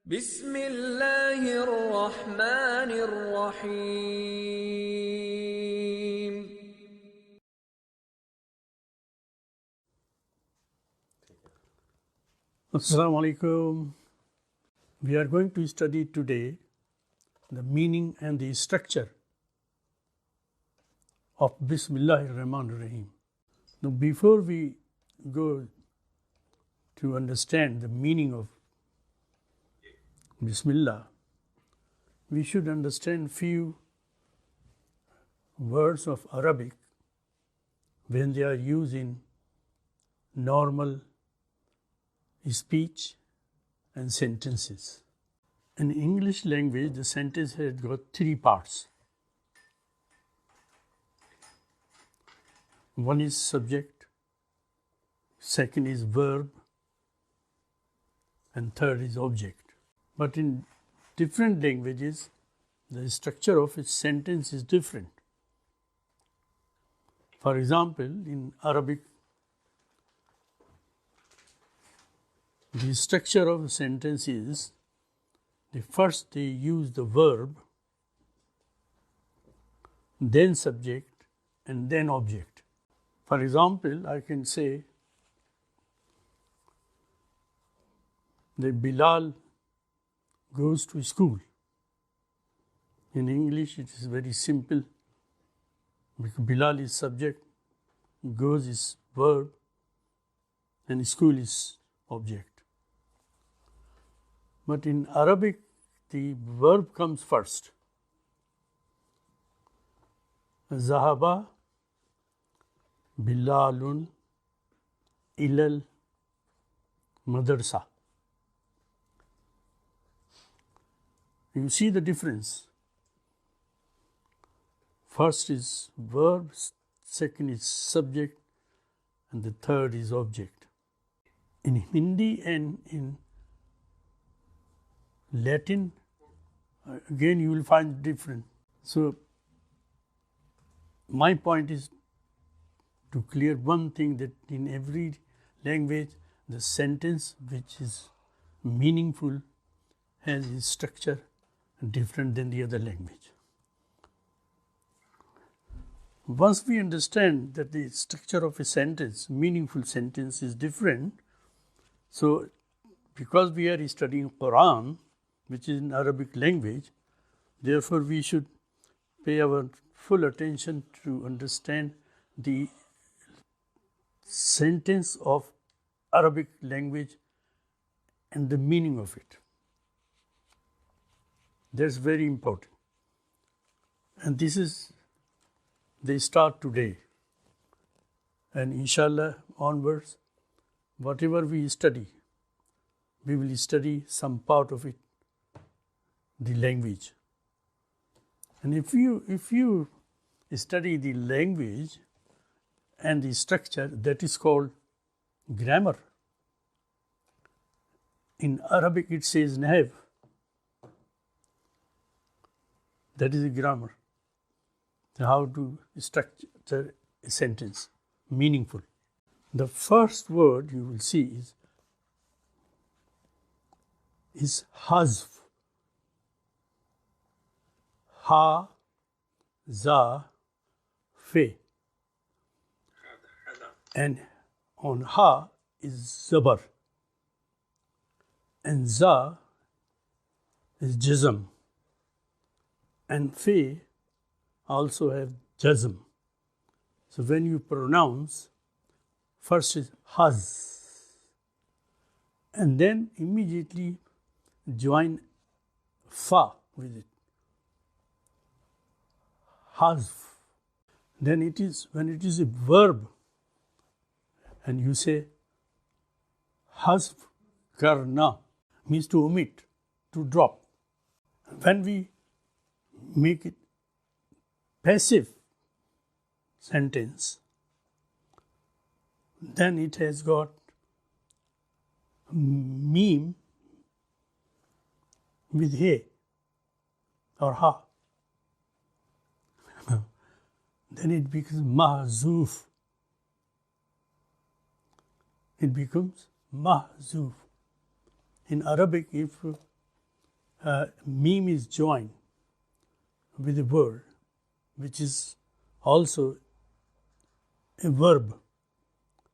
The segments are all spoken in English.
Bismillah ar-Rahman ar-Rahim. Assalamu alaikum. We are going to study today the meaning and the structure of Bismillah ar-Rahman ar-Rahim. Now, before we go to understand the meaning of Bismillah, we should understand few words of Arabic when they are used in normal speech and sentences. In English language, the sentence has got three parts. One is subject, second is verb, and third is object. But in different languages, the structure of a sentence is different. For example, in Arabic, the structure of a sentence is first they use the verb, then subject, and then object. For example, I can say that Bilal goes to school. In English, it is very simple because Bilal is subject, goes is verb, and school is object. But in Arabic, the verb comes first. Zahaba Bilalun ilal madrasa. You see the difference. First is verb, second is subject, and the third is object. In Hindi and in Latin, again you will find different. So, my point is to clear one thing, that in every language, the sentence which is meaningful has its structure different than the other language. Once we understand that the structure of a sentence, meaningful sentence, is different, so because we are studying Qur'an, which is in Arabic language, therefore we should pay our full attention to understand the sentence of Arabic language and the meaning of it. That's very important. And this is the start today. And inshallah onwards, whatever we study, we will study some part of it, the language. And if you study the language and the structure, that is called grammar. In Arabic it says nahv. That is a grammar. How to structure a sentence meaningful. The first word you will see is hazf. Ha, za, fe. And on ha is zabar. And za is jazm. And fe also have jazm. So when you pronounce, first is haz, and then immediately join fa with it. Hazf. Then it is, when it is a verb, and you say hazf karna, means to omit, to drop. When we make it passive sentence, then it has got meme with he or ha. Then it becomes mahzuf. It becomes mahzuf. In Arabic, if meme is joined with a word which is also a verb,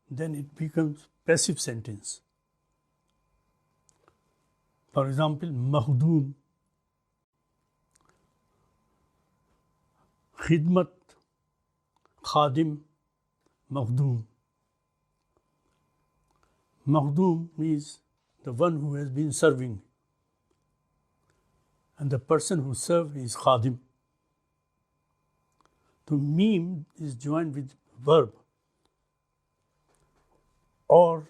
then it becomes passive sentence. For example, makhdoom, khidmat, khadim, makhdoom. Makhdoom means the one who has been serving, and the person who served is khadim. So meme is joined with verb or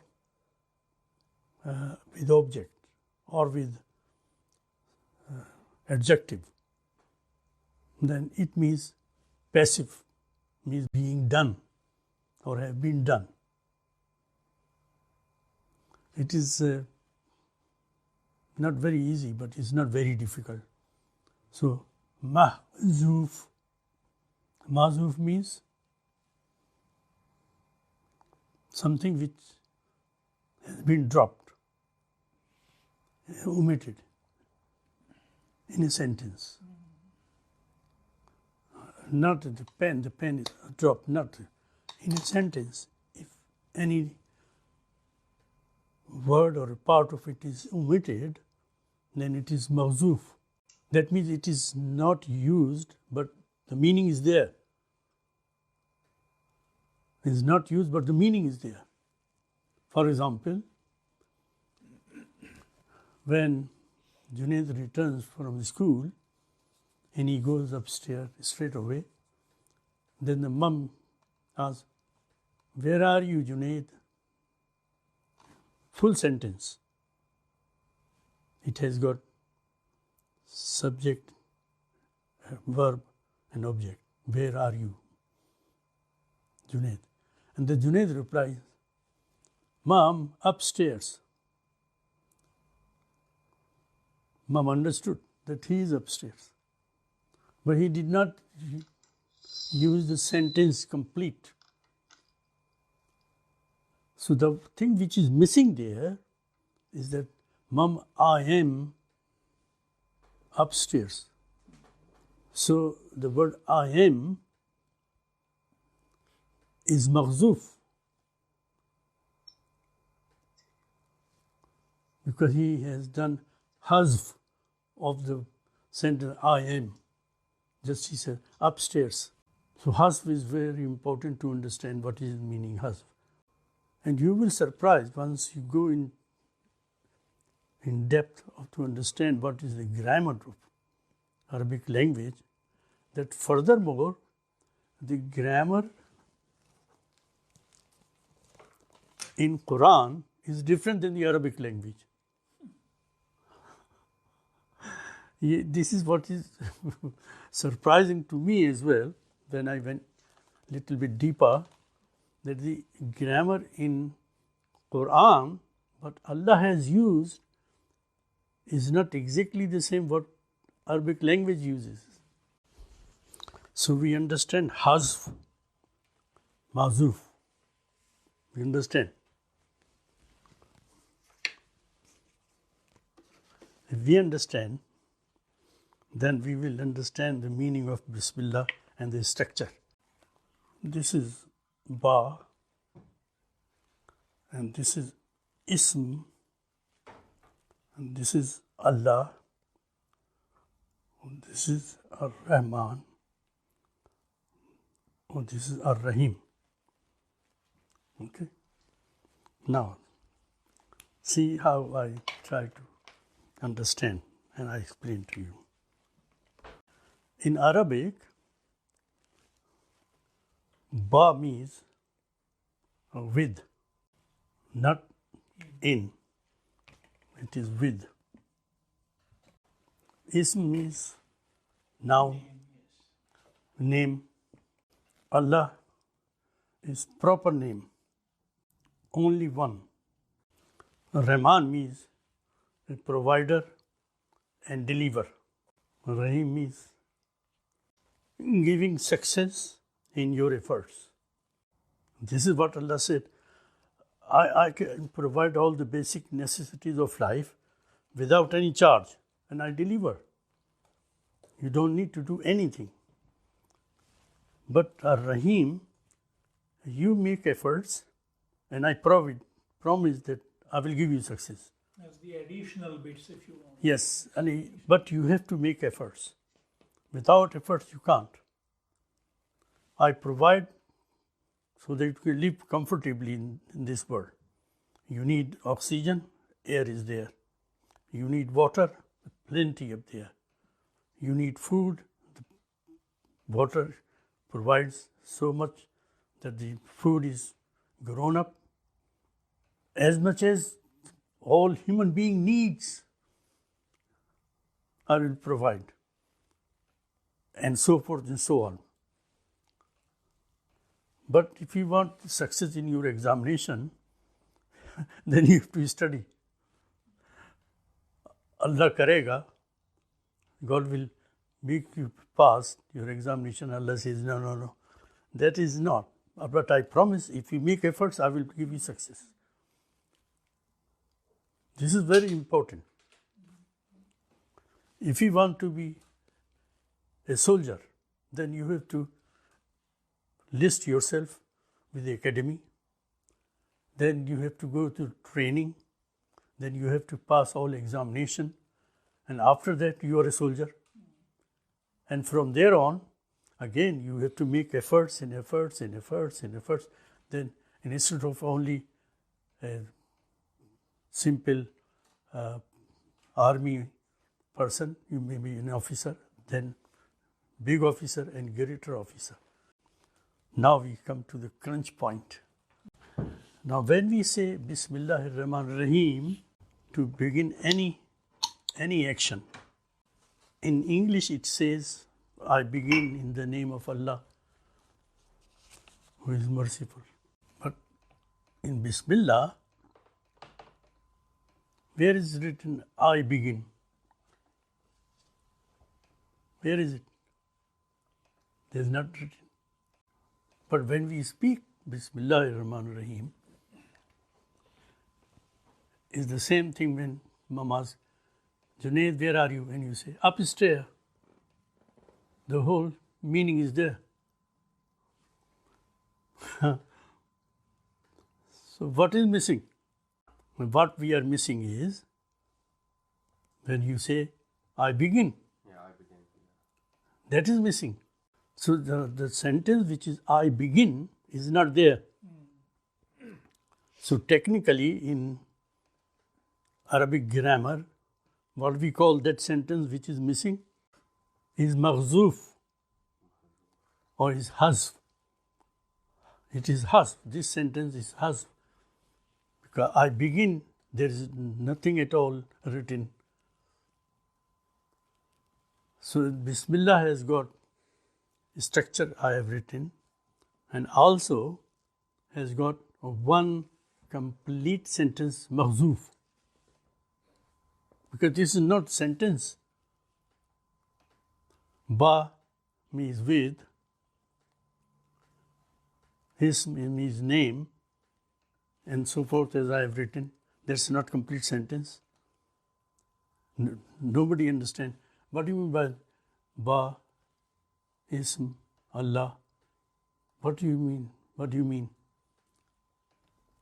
with object or with adjective. Then it means passive, means being done or have been done. It is not very easy, but it's not very difficult. So, mahzoof. Mahzoof means something which has been dropped, omitted in a sentence. Not the pen is dropped, not in a sentence. If any word or a part of it is omitted, then it is mahzoof. That means it is not used, but the meaning is there. It is not used, but the meaning is there. For example, when Junaid returns from the school and he goes upstairs straight away, then the mum asks, "Where are you, Junaid?" Full sentence. It has got subject, verb, and object. Where are you, Junaid? And the Junaid replies, "Mom, upstairs." Mom understood that he is upstairs, but he did not use the sentence complete. So the thing which is missing there is that, "Mom, I am upstairs." So the word "I am" is maghzoof because he has done hazf of the sentence "I am." Just he said upstairs. So hazf is very important to understand what is meaning hazf. And you will be surprised once you go in depth to understand what is the grammar of Arabic language, that furthermore the grammar in Qur'an is different than the Arabic language. This is what is surprising to me as well when I went a little bit deeper, that the grammar in Qur'an, what Allah has used, is not exactly the same what Arabic language uses. So we understand hazf, mazuf. We understand. If we understand, then we will understand the meaning of Bismillah and the structure. This is Ba, and this is Ism, and this is Allah, and this is Ar-Rahman, and this is Ar-Rahim. Okay? Now, see how I try to understand and I explain to you. In Arabic, Ba means with, not in. It is with. Ism means noun, name. Allah is proper name, only one. Rahman means a provider and deliver. Rahim means giving success in your efforts. This is what Allah said. I can provide all the basic necessities of life without any charge. and I deliver. You don't need to do anything. But Ar-Rahim, you make efforts, and I promise that I will give you success. As the additional bits, if you want. Yes, but you have to make efforts. Without efforts, you can't. I provide so that you can live comfortably in this world. You need oxygen, air is there. You need water, plenty up there. You need food, water provides so much that the food is grown up as much as all human being needs. I will provide, and so forth and so on. But if you want success in your examination, then you have to study. Allah karega, God will make you pass your examination. Allah says, no. That is not. But I promise, if you make efforts, I will give you success. This is very important. If you want to be a soldier, then you have to list yourself with the academy. Then you have to go to training. Then you have to pass all examination. And after that, you are a soldier. And from there on, again, you have to make efforts. Then instead of only a simple army person, you may be an officer, then big officer and greater officer. Now we come to the crunch point. Now when we say Bismillah ar-Rahman ar-Rahim to begin any action, in English it says, I begin in the name of Allah who is merciful. But in Bismillah, where is written, I begin? Where is it? There is not written. But when we speak Bismillah ar-Rahman ar-Rahim, is the same thing when Mama asks, Junaid, where are you? And you say, upstairs. The whole meaning is there. So what is missing? What we are missing is when you say, I begin. Yeah, I begin. That is missing. So the sentence which is I begin is not there. So technically in Arabic grammar, what we call that sentence which is missing is maghzoof or is hazf. It is hazf. This sentence is hazf. Because I begin, there is nothing at all written. So Bismillah has got a structure I have written and also has got one complete sentence maghzoof. Because this is not sentence. Ba means with, his means name, and so forth as I have written. That's not complete sentence. Nobody understands. What do you mean by Ba, Ism, Allah? What do you mean? What do you mean?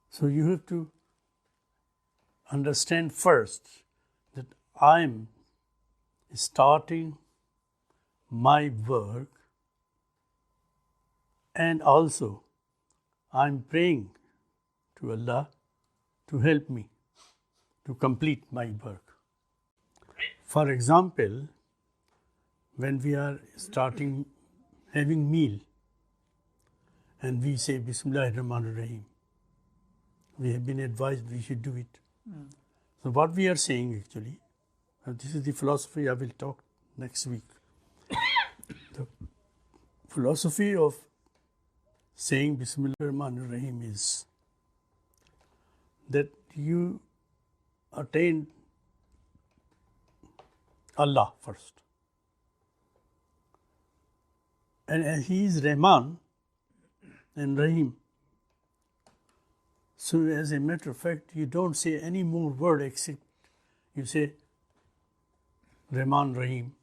So you have to understand first that I am starting my work and also I am praying to Allah to help me to complete my work. For example, when we are starting having meal and we say Bismillah ar-Rahman ar-Rahim, we have been advised we should do it. So what we are saying actually, this is the philosophy I will talk next week. The philosophy of saying Bismillah ar-Rahman ar-Rahim is that you attain Allah first. And He is Rahman and Rahim. So as a matter of fact, you don't say any more word except you say Rahman Rahim.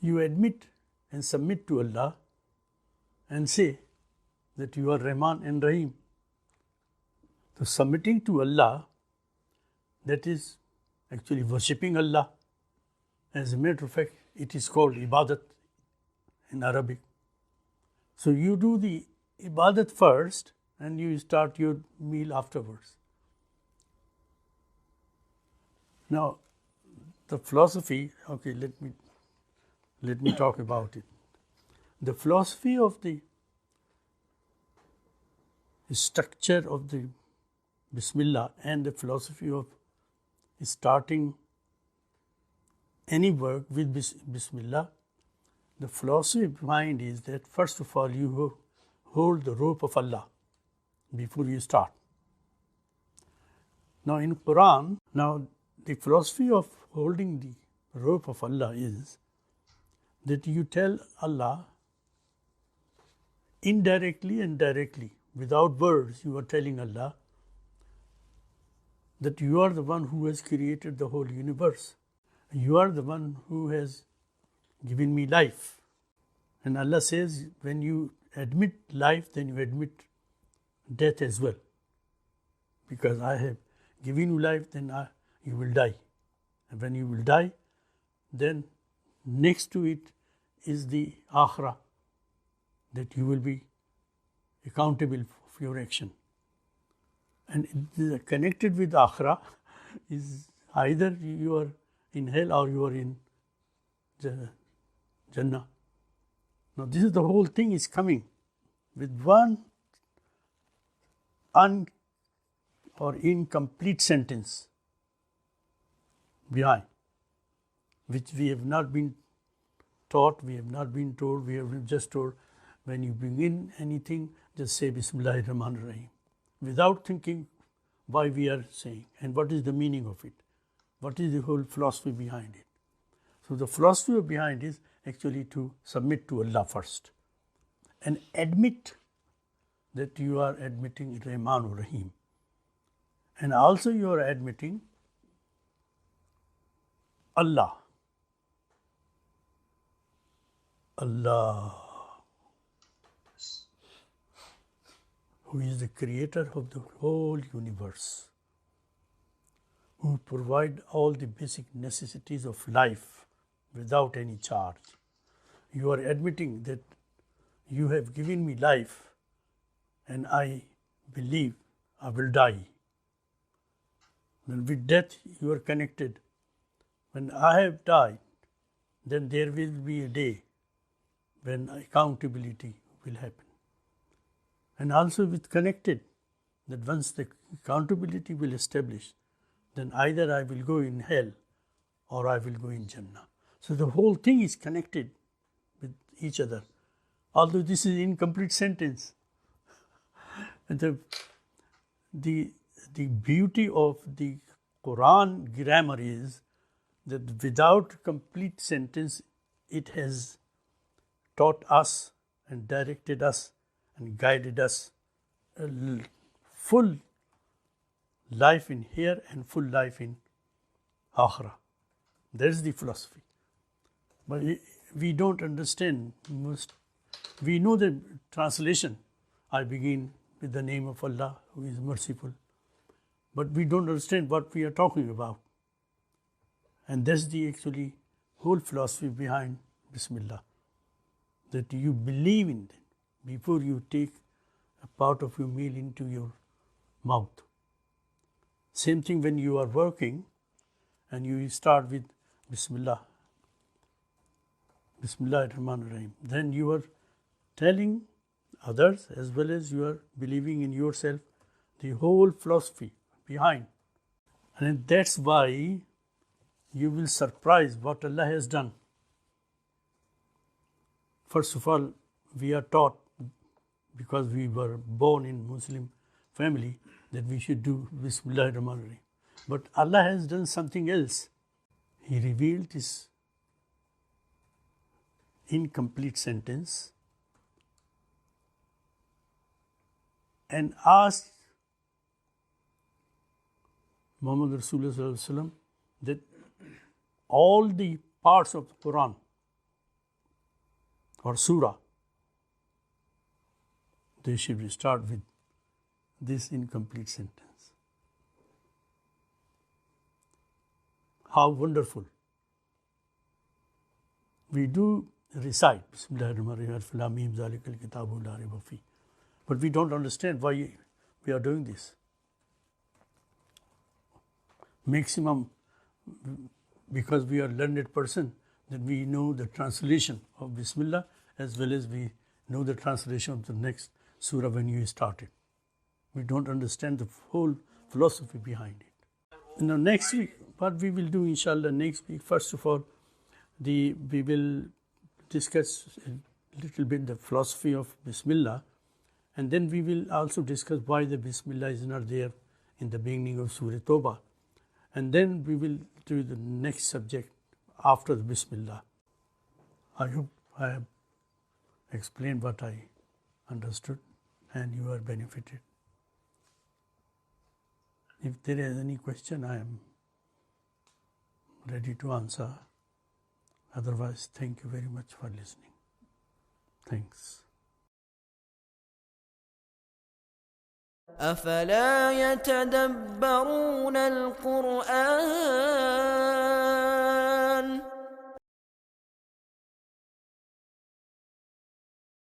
You admit and submit to Allah and say that you are Rahman and Rahim. So submitting to Allah, that is actually worshipping Allah. As a matter of fact, it is called ibadat in Arabic. So you do the ibadat first and you start your meal afterwards. Now, the philosophy, okay, let me talk about it. The philosophy of the structure of the Bismillah and the philosophy of starting any work with Bismillah, the philosophy behind is that first of all you hold the rope of Allah before you start. Now in Qur'an, the philosophy of holding the rope of Allah is that you tell Allah indirectly and directly, without words, you are telling Allah that you are the one who has created the whole universe. You are the one who has given me life. And Allah says, when you admit life, then you admit death as well. Because I have given you life, then you will die. And when you will die, then next to it is the akhirah, that you will be accountable for your action. And connected with akhirah is either you are in hell or you are in Jannah. Now this is the whole thing is coming with one or incomplete sentence behind, which we have not been taught, we have not been told, we have just told when you bring in anything, just say Bismillah ar-Rahman ar-Rahim, without thinking why we are saying and what is the meaning of it, what is the whole philosophy behind it. So the philosophy behind is actually to submit to Allah first and admit that you are admitting Rahman or Rahim, and also you are admitting Allah. Allah, who is the creator of the whole universe, who provide all the basic necessities of life without any charge. You are admitting that you have given me life and I believe I will die. Then with death you are connected. When I have died, then there will be a day when accountability will happen. And also with connected, that once the accountability will establish, then either I will go in hell or I will go in Jannah. So the whole thing is connected with each other. Although this is incomplete sentence. And the beauty of the Qur'an grammar is that without complete sentence, it has taught us and directed us and guided us a full life in here and full life in Akhirah. That is the philosophy. But we don't understand most. We know the translation. I begin with the name of Allah who is merciful. But we don't understand what we are talking about. And that's the actually whole philosophy behind Bismillah. That you believe in it before you take a part of your meal into your mouth. Same thing when you are working and you start with Bismillah. Bismillah ar-Rahman ar-Rahim. Then you are telling others as well as you are believing in yourself the whole philosophy behind. And that's why you will surprise what Allah has done. First of all, we are taught, because we were born in Muslim family, that we should do Bismillah ar-Rahman ar-Rahim. But Allah has done something else. He revealed His incomplete sentence and asked Muhammad Rasulullah that all the parts of the Qur'an or surah, they should start with this incomplete sentence. How wonderful. We do recite Bismillah, but we don't understand why we are doing this. Maximum, because we are a learned person, that we know the translation of Bismillah as well as we know the translation of the next surah when you start it. We don't understand the whole philosophy behind it. Now next week, what we will do inshallah next week, first of all, we will discuss a little bit the philosophy of Bismillah, and then we will also discuss why the Bismillah is not there in the beginning of Surah Tawbah. And then we will do the next subject after the Bismillah. I hope I have explained what I understood and you are benefited. If there is any question, I am ready to answer. Otherwise, thank you very much for listening. Thanks. أفلا يتدبرون القرآن